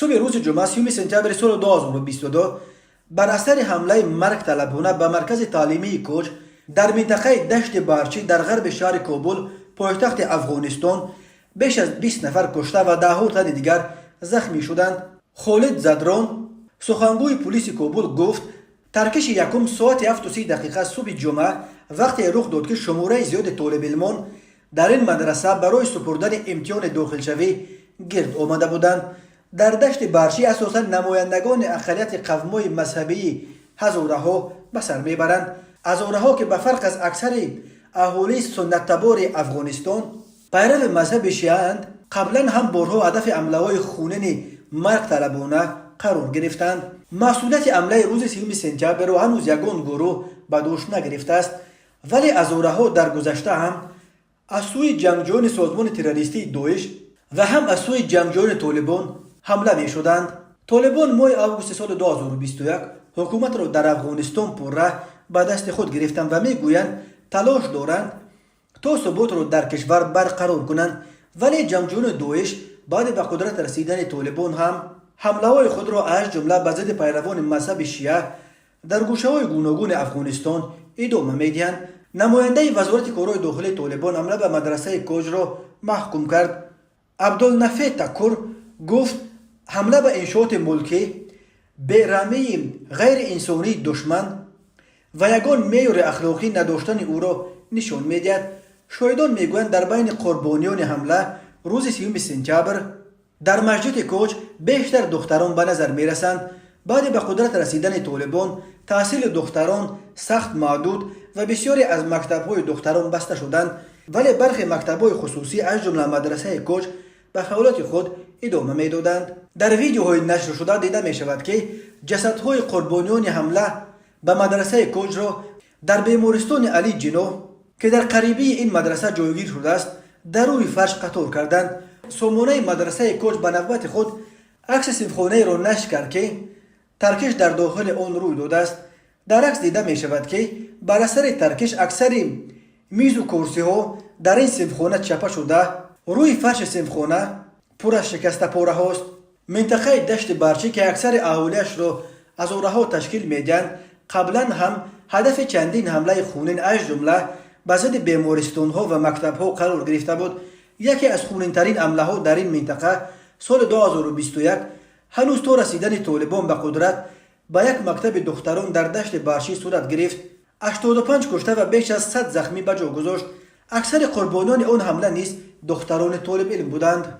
صبح روز جمعه 30 سپتامبر سال 2022 بر اثر حمله مرگ طلبانه به مرکز تعلیمی کوچ در منطقه دشت بارچی در غرب شهر کابل پایتخت افغانستان بیش از 20 نفر کشته و ده تن دیگر زخمی شدند. خالد زدران سخنگوی پلیس کابل گفت ترکش یکم ساعت 7:30 صبح جمعه وقتی رخ داد که شماره زیاد طالب علمان در این مدرسه برای سپردن امتحان داخلشوی گرد آمده بودند. در دشت بارچی اساساً نمایندگان اقلیت قوم‌های مذهبی هزارها به سر میبرند. هزارها که به فرق از اکثر اهالی سنت تبار افغانستان پیرو مذهب شیعه اند، قبلا هم بارها هدف حمله‌های خونین مرگ طلبانه قرار گرفتند. مسئولیت حمله روز 30 سپتامبر را هنوز یگان گروه به دوش نگرفته است، ولی هزارها در گذشته هم از سوی جنگجویان سازمان تروریستی داعش و هم از سوی جنگجویان طالبان حمله می شدند. طالبان ماه آگوست سال 2021 حکومت را در افغانستان پرره به دست خود گرفتند و می گویند تلاش دارند تا ثبات را در کشور برقرار کنند، ولی جنگجویان داعش بعد به قدرت رسیدن طالبان هم حمله های خود را از جمله به ضد پیروان مذهب شیعه در گوشه های گوناگون افغانستان ادامه میدهند. نماینده وزارت کارهای داخلی طالبان حمله به مدرسه کوچ را محکوم کرد. عبدالنفی تکر گفت حمله به انشاءات ملکی بی‌رحمی غیر انسانی دشمن و یگان معیار اخلاقی نداشتن او را نشان میدهد. شاهدان میگویند در بین قربانیان حمله روز 30 سپتامبر در مسجد کوچ بیشتر دختران به نظر میرسند. بعد به قدرت رسیدن طالبان تحصیل دختران سخت محدود و بسیاری از مکتب‌های دختران بسته شدند، ولی برخی مکتب‌های خصوصی از جمله مدرسه کوچ به فعالیت خود ادامه میدادند. در ویدیوهای نشر شده دیده می شود که جسدهای قربانیان حمله به مدرسه کوچ را در بیمارستان علی جناح که در قریبی این مدرسه جایگیر شده است در روی فرش قطار کردند. سامانه مدرسه کوچ به نوبت خود عکس صنفخانه را نشر کرد که ترکش در داخل آن روی داده است. در عکس دیده می شود که بر اثر ترکش اکثر میز و کرسی ها در این صنفخانه چپه شده، روی فرش صنفخانه پر از شکسته پاره هاست. منطقه دشت بارچی که اکثر اهالیش را هزارها تشکیل میدهند قبلا هم هدف چندین حمله خونین از جمله به ضد بیمارستان ها و مکتب ها قرار گرفته بود. یکی از خونین ترین حمله ها در این منطقه سال 2021 هنوز تا رسیدن طالبان به قدرت به یک مکتب دختران در دشت بارچی صورت گرفت. 85 کشته و بیش از 100 زخمی به جا گذاشت. اکثر قربانیان آن حمله نیز دختران طالب علم بودند.